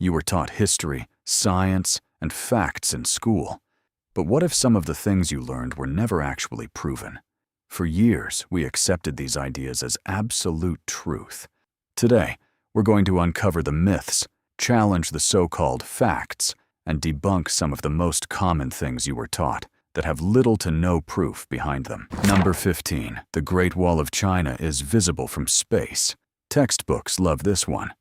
You were taught history, science, and facts in school. But what if some of the things you learned were never actually proven? For years, we accepted these ideas as absolute truth. Today, we're going to uncover the myths, challenge the so-called facts, and debunk some of the most common things you were taught that have little to no proof behind them. Number 15. The Great Wall of China is visible from space. Textbooks love this one.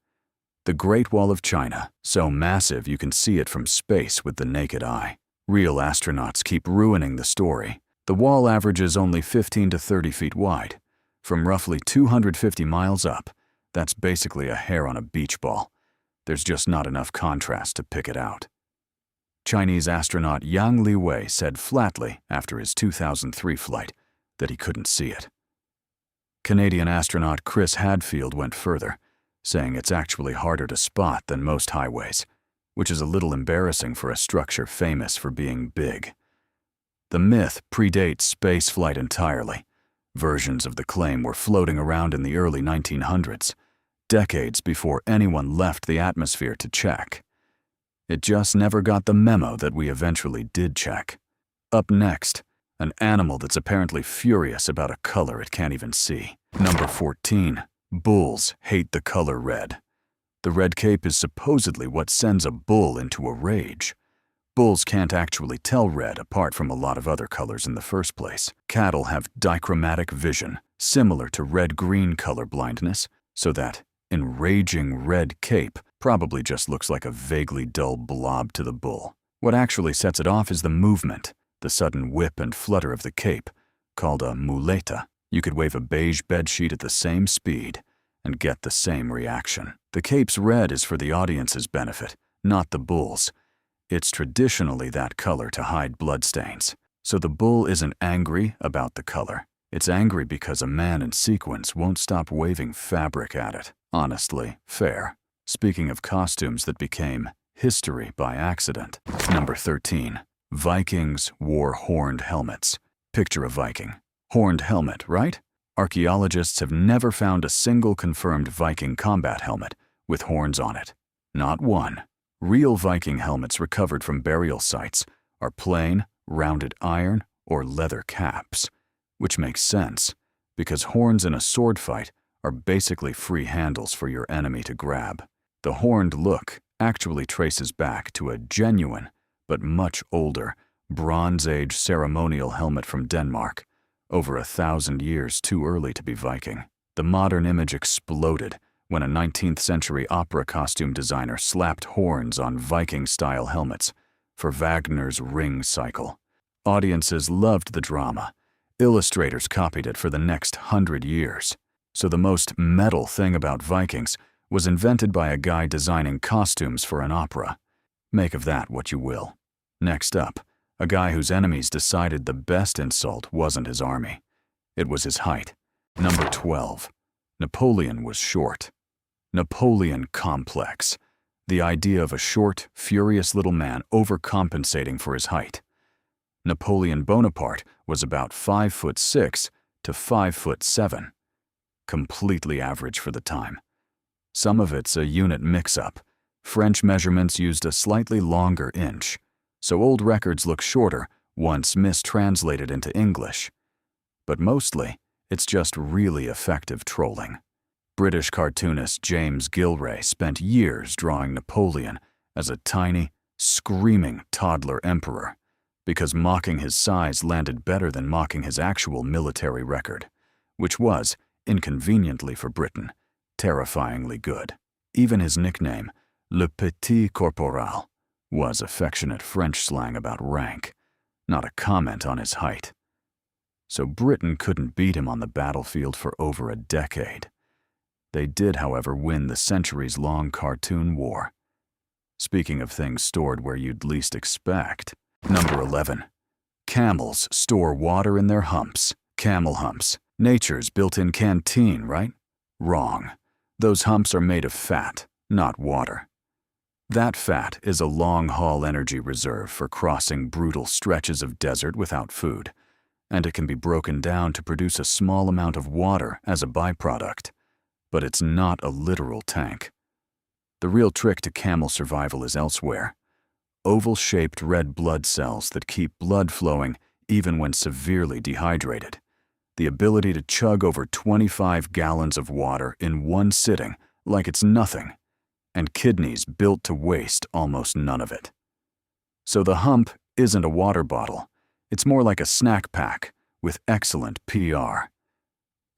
The Great Wall of China, so massive you can see it from space with the naked eye. Real astronauts keep ruining the story. The wall averages only 15 to 30 feet wide. From roughly 250 miles up, that's basically a hair on a beach ball. There's just not enough contrast to pick it out. Chinese astronaut Yang Liwei said flatly after his 2003 flight that he couldn't see it. Canadian astronaut Chris Hadfield went further, saying it's actually harder to spot than most highways, which is a little embarrassing for a structure famous for being big. The myth predates spaceflight entirely. Versions of the claim were floating around in the early 1900s, decades before anyone left the atmosphere to check. It just never got the memo that we eventually did check. Up next, an animal that's apparently furious about a color it can't even see. Number 14. Bulls hate the color red. The red cape is supposedly what sends a bull into a rage. Bulls can't actually tell red apart from a lot of other colors in the first place. Cattle have dichromatic vision, similar to red-green color blindness, so that enraging red cape probably just looks like a vaguely dull blob to the bull. What actually sets it off is the movement, the sudden whip and flutter of the cape, called a muleta. You could wave a beige bedsheet at the same speed and get the same reaction. The cape's red is for the audience's benefit, not the bull's. It's traditionally that color to hide bloodstains. So the bull isn't angry about the color. It's angry because a man in sequins won't stop waving fabric at it. Honestly, fair. Speaking of costumes that became history by accident. Number 13. Vikings wore horned helmets. Picture a Viking. Horned helmet, right? Archaeologists have never found a single confirmed Viking combat helmet with horns on it. Not one. Real Viking helmets recovered from burial sites are plain, rounded iron, or leather caps, which makes sense, because horns in a sword fight are basically free handles for your enemy to grab. The horned look actually traces back to a genuine, but much older, Bronze Age ceremonial helmet from Denmark, over 1,000 years too early to be Viking. The modern image exploded when a 19th century opera costume designer slapped horns on Viking-style helmets for Wagner's Ring Cycle. Audiences loved the drama. Illustrators copied it for the next 100 years. So the most metal thing about Vikings was invented by a guy designing costumes for an opera. Make of that what you will. Next up, a guy whose enemies decided the best insult wasn't his army. It was his height. Number 12. Napoleon was short. Napoleon complex. The idea of a short, furious little man overcompensating for his height. Napoleon Bonaparte was about 5'6" to 5'7". Completely average for the time. Some of it's a unit mix-up. French measurements used a slightly longer inch, so old records look shorter once mistranslated into English. But mostly, it's just really effective trolling. British cartoonist James Gilray spent years drawing Napoleon as a tiny, screaming toddler emperor, because mocking his size landed better than mocking his actual military record, which was, inconveniently for Britain, terrifyingly good. Even his nickname, Le Petit Corporal, was affectionate French slang about rank, not a comment on his height. So Britain couldn't beat him on the battlefield for over a decade. They did, however, win the centuries-long cartoon war. Speaking of things stored where you'd least expect. Number 11. Camels store water in their humps. Camel humps. Nature's built-in canteen, right? Wrong. Those humps are made of fat, not water. That fat is a long-haul energy reserve for crossing brutal stretches of desert without food, and it can be broken down to produce a small amount of water as a byproduct. But it's not a literal tank. The real trick to camel survival is elsewhere. Oval-shaped red blood cells that keep blood flowing even when severely dehydrated. The ability to chug over 25 gallons of water in one sitting like it's nothing. And kidneys built to waste almost none of it. So the hump isn't a water bottle. It's more like a snack pack with excellent PR.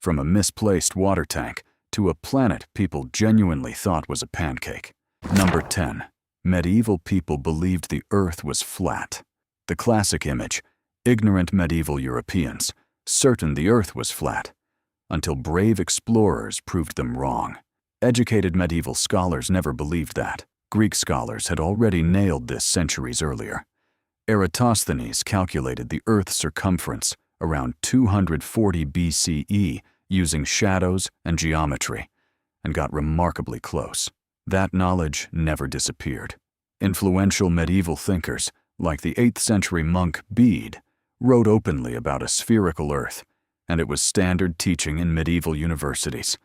From a misplaced water tank to a planet people genuinely thought was a pancake. Number 10. Medieval people believed the Earth was flat. The classic image, ignorant medieval Europeans, certain the Earth was flat, until brave explorers proved them wrong. Educated medieval scholars never believed that. Greek scholars had already nailed this centuries earlier. Eratosthenes calculated the Earth's circumference around 240 BCE using shadows and geometry, and got remarkably close. That knowledge never disappeared. Influential medieval thinkers, like the 8th century monk Bede, wrote openly about a spherical Earth, and it was standard teaching in medieval universities.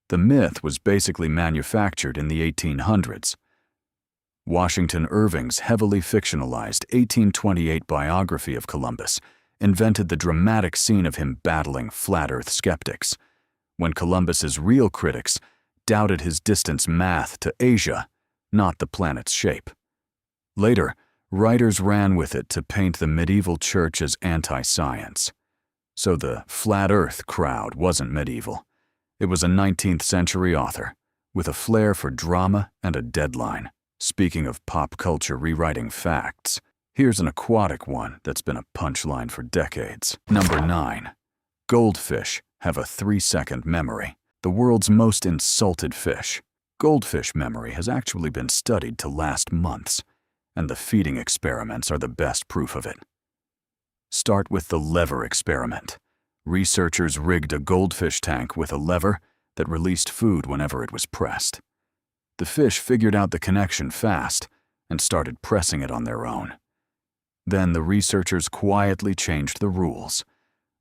The myth was basically manufactured in the 1800s. Washington Irving's heavily fictionalized 1828 biography of Columbus invented the dramatic scene of him battling flat Earth skeptics, when Columbus's real critics doubted his distance math to Asia, not the planet's shape. Later, writers ran with it to paint the medieval church as anti-science. So the flat Earth crowd wasn't medieval. It was a 19th century author, with a flair for drama and a deadline. Speaking of pop culture rewriting facts, here's an aquatic one that's been a punchline for decades. Number 9. Goldfish have a 3-second memory. The world's most insulted fish. Goldfish memory has actually been studied to last months, and the feeding experiments are the best proof of it. Start with the lever experiment. Researchers rigged a goldfish tank with a lever that released food whenever it was pressed. The fish figured out the connection fast and started pressing it on their own. Then the researchers quietly changed the rules.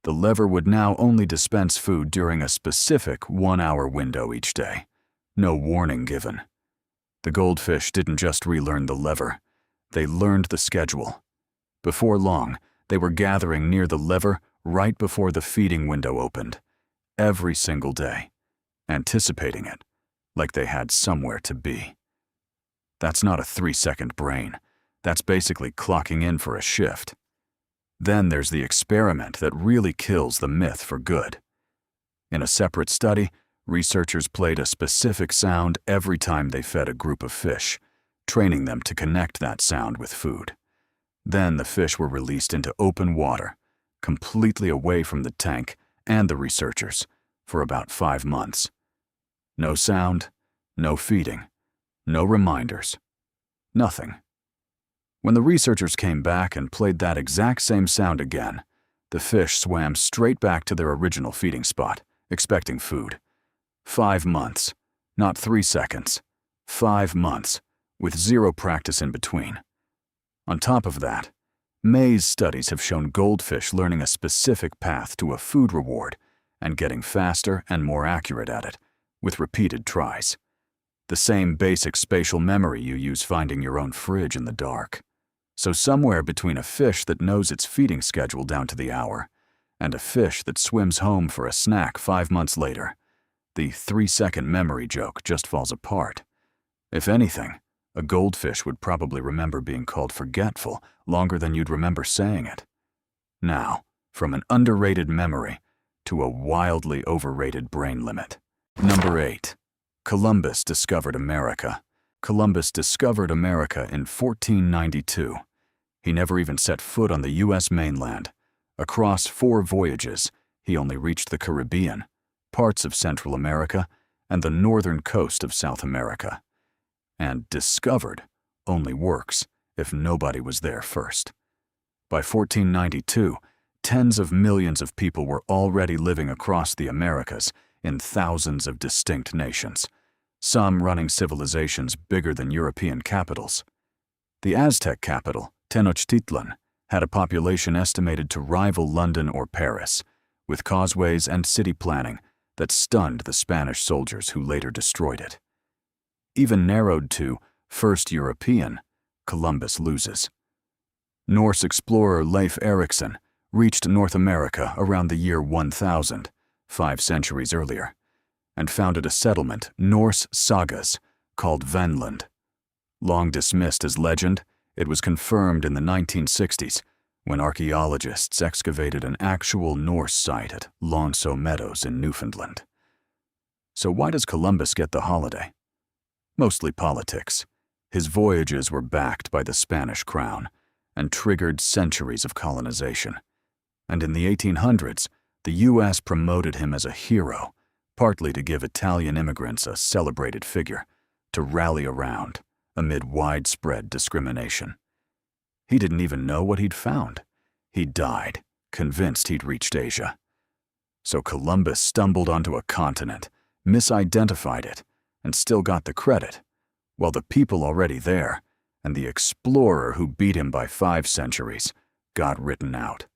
The lever would now only dispense food during a specific 1-hour window each day. No warning given. The goldfish didn't just relearn the lever. They learned the schedule. Before long, they were gathering near the lever right before the feeding window opened, every single day, anticipating it, like they had somewhere to be. That's not a 3-second brain. That's basically clocking in for a shift. Then there's the experiment that really kills the myth for good. In a separate study, researchers played a specific sound every time they fed a group of fish, training them to connect that sound with food. Then the fish were released into open water, completely away from the tank and the researchers, for about 5 months. No sound, no feeding, no reminders, nothing. When the researchers came back and played that exact same sound again, the fish swam straight back to their original feeding spot, expecting food. 5 months, not 3 seconds. 5 months, with zero practice in between. On top of that, maze studies have shown goldfish learning a specific path to a food reward and getting faster and more accurate at it, with repeated tries. The same basic spatial memory you use finding your own fridge in the dark. So somewhere between a fish that knows its feeding schedule down to the hour and a fish that swims home for a snack 5 months later, the 3-second memory joke just falls apart. If anything, a goldfish would probably remember being called forgetful longer than you'd remember saying it. Now, from an underrated memory to a wildly overrated brain limit. Number 8. Columbus discovered America. Columbus discovered America in 1492. He never even set foot on the U.S. mainland. Across 4 voyages, he only reached the Caribbean, parts of Central America, and the northern coast of South America. And discovered only works if nobody was there first. By 1492, tens of millions of people were already living across the Americas in thousands of distinct nations, some running civilizations bigger than European capitals. The Aztec capital, Tenochtitlan, had a population estimated to rival London or Paris, with causeways and city planning that stunned the Spanish soldiers who later destroyed it. even narrowed to first European, Columbus loses. Norse explorer Leif Erikson reached North America around the year 1000, 5 centuries earlier, and founded a settlement, Norse sagas, called Vinland. Long dismissed as legend, it was confirmed in the 1960s when archaeologists excavated an actual Norse site at Longso Meadows in Newfoundland. So why does Columbus get the holiday? Mostly politics. His voyages were backed by the Spanish crown and triggered centuries of colonization. And in the 1800s, the U.S. promoted him as a hero, partly to give Italian immigrants a celebrated figure to rally around amid widespread discrimination. He didn't even know what he'd found. He died, convinced he'd reached Asia. So Columbus stumbled onto a continent, misidentified it, and still got the credit, while the people already there, and the explorer who beat him by 5 centuries, got written out.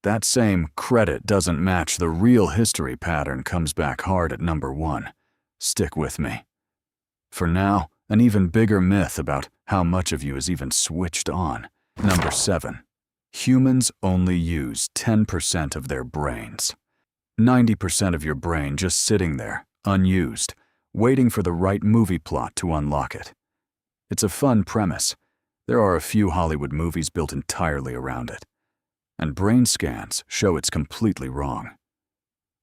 That same credit doesn't match the real history pattern comes back hard at number 1. Stick with me. For now, an even bigger myth about how much of you is even switched on. Number 7. Humans only use 10% of their brains. 90% of your brain just sitting there, unused, waiting for the right movie plot to unlock it. It's a fun premise. There are a few Hollywood movies built entirely around it. And brain scans show it's completely wrong.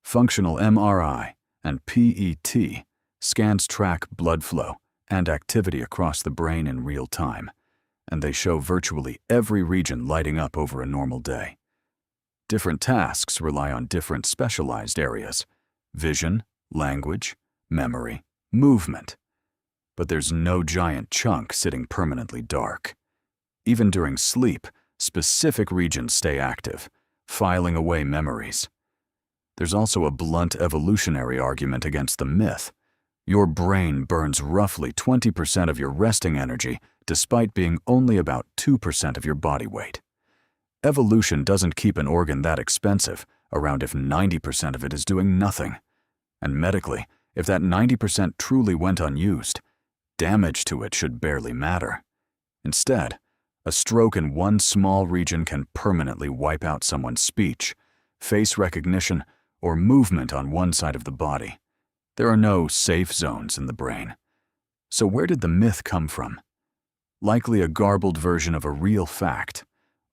Functional MRI and PET scans track blood flow and activity across the brain in real time, and they show virtually every region lighting up over a normal day. Different tasks rely on different specialized areas: vision, language, memory, movement. But there's no giant chunk sitting permanently dark. Even during sleep, specific regions stay active, filing away memories. There's also a blunt evolutionary argument against the myth. Your brain burns roughly 20% of your resting energy, despite being only about 2% of your body weight. Evolution doesn't keep an organ that expensive around if 90% of it is doing nothing. And medically, if that 90% truly went unused, damage to it should barely matter. Instead, a stroke in one small region can permanently wipe out someone's speech, face recognition, or movement on one side of the body. There are no safe zones in the brain. So where did the myth come from? Likely a garbled version of a real fact.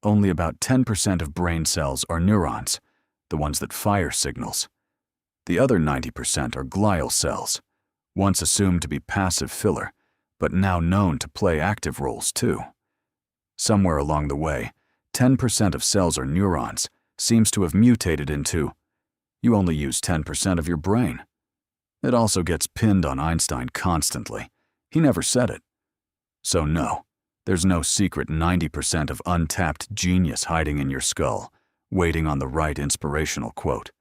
Only about 10% of brain cells are neurons, the ones that fire signals. The other 90% are glial cells, once assumed to be passive filler, but now known to play active roles too. Somewhere along the way, 10% of cells are neurons seems to have mutated into, you only use 10% of your brain. It also gets pinned on Einstein constantly. He never said it. So no, there's no secret 90% of untapped genius hiding in your skull, waiting on the right inspirational quote.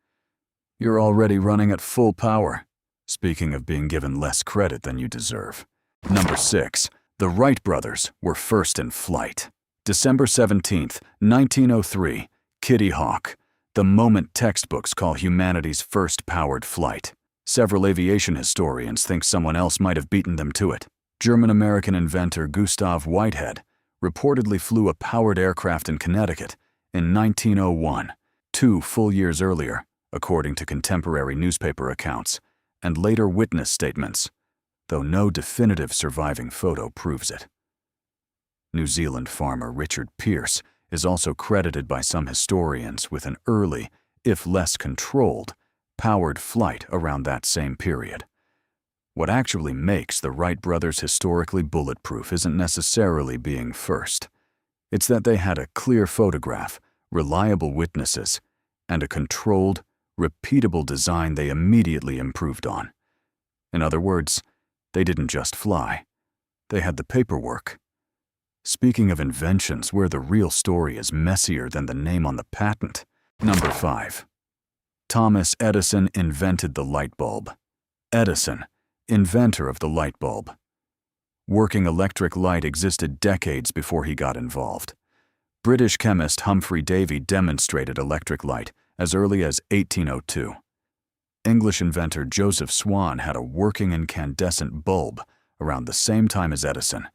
You're already running at full power. Speaking of being given less credit than you deserve. Number 6. The Wright Brothers were first in flight. December 17, 1903, Kitty Hawk. The moment textbooks call humanity's first powered flight. Several aviation historians think someone else might have beaten them to it. German-American inventor Gustav Whitehead reportedly flew a powered aircraft in Connecticut in 1901, 2 full years earlier, according to contemporary newspaper accounts and later witness statements, though no definitive surviving photo proves it. New Zealand farmer Richard Pearce is also credited by some historians with an early, if less controlled, powered flight around that same period. What actually makes the Wright brothers historically bulletproof isn't necessarily being first. It's that they had a clear photograph, reliable witnesses, and a controlled, repeatable design they immediately improved on. In other words, they didn't just fly. They had the paperwork. Speaking of inventions where the real story is messier than the name on the patent. Number 5. Thomas Edison invented the light bulb. Edison, inventor of the light bulb. Working electric light existed decades before he got involved. British chemist Humphrey Davy demonstrated electric light as early as 1802. English inventor Joseph Swan had a working incandescent bulb around the same time as Edison,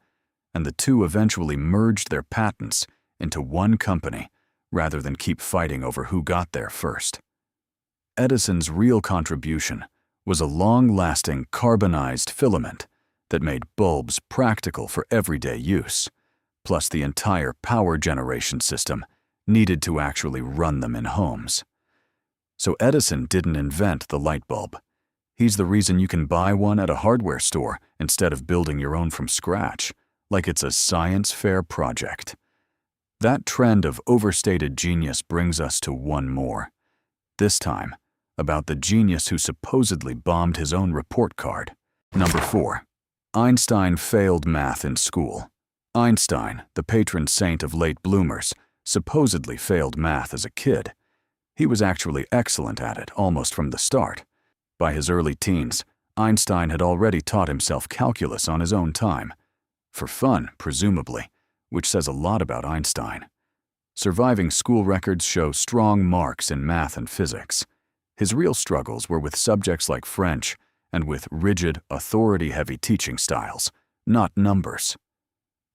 and the two eventually merged their patents into one company rather than keep fighting over who got there first. Edison's real contribution was a long-lasting carbonized filament that made bulbs practical for everyday use, plus the entire power generation system needed to actually run them in homes. So Edison didn't invent the light bulb. He's the reason you can buy one at a hardware store instead of building your own from scratch, like it's a science fair project. That trend of overstated genius brings us to one more. This time, about the genius who supposedly bombed his own report card. Number 4. Einstein failed math in school. Einstein, the patron saint of late bloomers, supposedly failed math as a kid. He was actually excellent at it almost from the start. By his early teens, Einstein had already taught himself calculus on his own time. For fun, presumably, which says a lot about Einstein. Surviving school records show strong marks in math and physics. His real struggles were with subjects like French and with rigid, authority-heavy teaching styles, not numbers.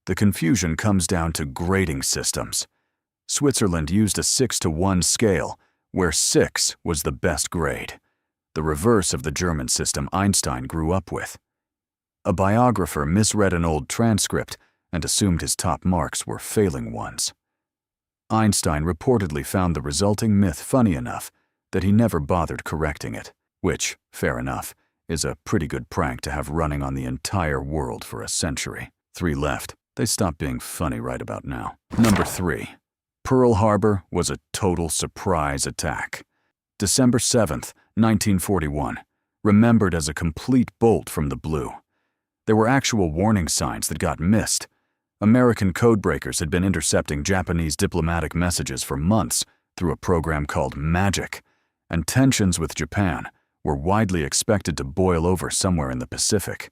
The confusion comes down to grading systems. Switzerland used a 6-to-1 scale, where 6 was the best grade, the reverse of the German system Einstein grew up with. A biographer misread an old transcript and assumed his top marks were failing ones. Einstein reportedly found the resulting myth funny enough that he never bothered correcting it, which, fair enough, is a pretty good prank to have running on the entire world for a century. 3 left. They stop being funny right about now. Number 3. Pearl Harbor was a total surprise attack. December 7th, 1941, remembered as a complete bolt from the blue. There were actual warning signs that got missed. American codebreakers had been intercepting Japanese diplomatic messages for months through a program called MAGIC, and tensions with Japan were widely expected to boil over somewhere in the Pacific.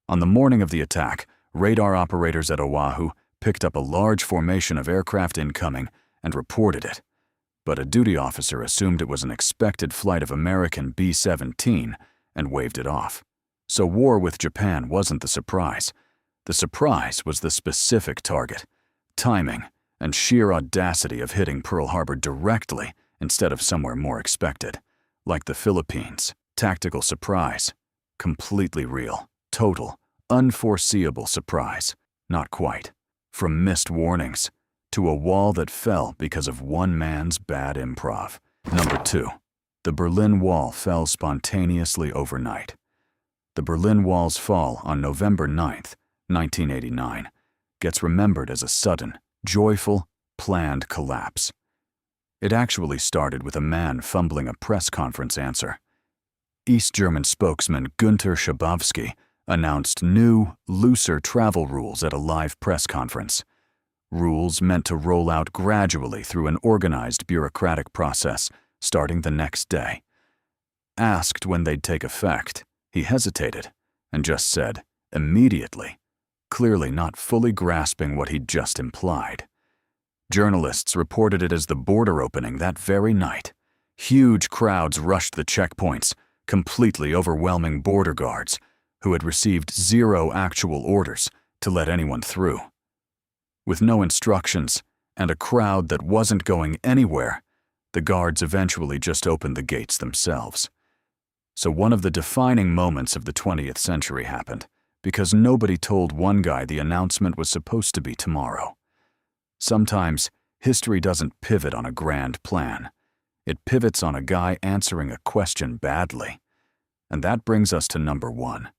On the morning of the attack, radar operators at Oahu picked up a large formation of aircraft incoming and reported it, but a duty officer assumed it was an expected flight of American B-17 and waved it off. So war with Japan wasn't the surprise. The surprise was the specific target, timing, and sheer audacity of hitting Pearl Harbor directly instead of somewhere more expected, like the Philippines. Tactical surprise. Completely real. Total, unforeseeable surprise. Not quite. From missed warnings to a wall that fell because of one man's bad improv. Number 2. The Berlin Wall fell spontaneously overnight. The Berlin Wall's fall on November 9th, 1989, gets remembered as a sudden, joyful, planned collapse. It actually started with a man fumbling a press conference answer. East German spokesman Günther Schabowski announced new, looser travel rules at a live press conference. Rules meant to roll out gradually through an organized bureaucratic process starting the next day. Asked when they'd take effect, he hesitated and just said, immediately, clearly not fully grasping what he'd just implied. Journalists reported it as the border opening that very night. Huge crowds rushed the checkpoints, completely overwhelming border guards, who had received 0 actual orders to let anyone through. With no instructions and a crowd that wasn't going anywhere, the guards eventually just opened the gates themselves. So one of the defining moments of the 20th century happened, because nobody told one guy the announcement was supposed to be tomorrow. Sometimes, history doesn't pivot on a grand plan. It pivots on a guy answering a question badly. And that brings us to number 1.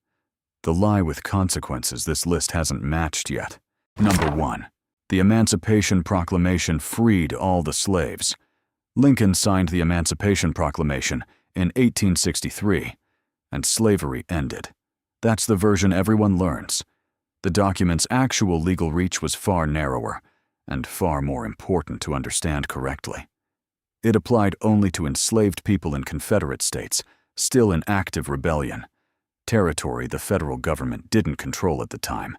The lie with consequences this list hasn't matched yet. Number 1. The Emancipation Proclamation freed all the slaves. Lincoln signed the Emancipation Proclamation in 1863, and slavery ended. That's the version everyone learns. The document's actual legal reach was far narrower, and far more important to understand correctly. It applied only to enslaved people in Confederate states, still in active rebellion, territory the federal government didn't control at the time,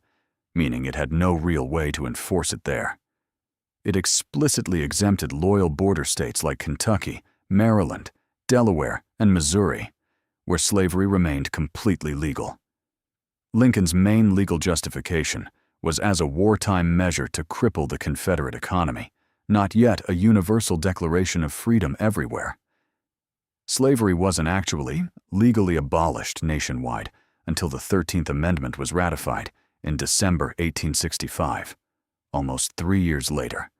meaning it had no real way to enforce it there. It explicitly exempted loyal border states like Kentucky, Maryland, Delaware, and Missouri, where slavery remained completely legal. Lincoln's main legal justification was as a wartime measure to cripple the Confederate economy, not yet a universal declaration of freedom everywhere. Slavery wasn't actually legally abolished nationwide until the 13th Amendment was ratified in December 1865, almost 3 years later,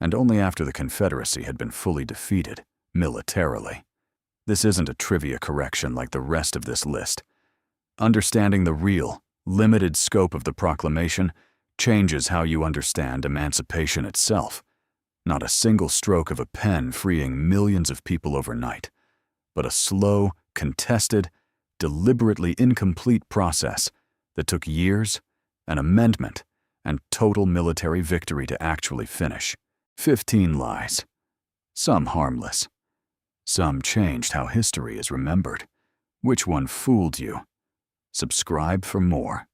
and only after the Confederacy had been fully defeated militarily. This isn't a trivia correction like the rest of this list. Understanding the real, limited scope of the proclamation changes how you understand emancipation itself. Not a single stroke of a pen freeing millions of people overnight, but a slow, contested, deliberately incomplete process that took years, an amendment, and total military victory to actually finish. 15 lies. Some harmless. Some changed how history is remembered. Which one fooled you? Subscribe for more.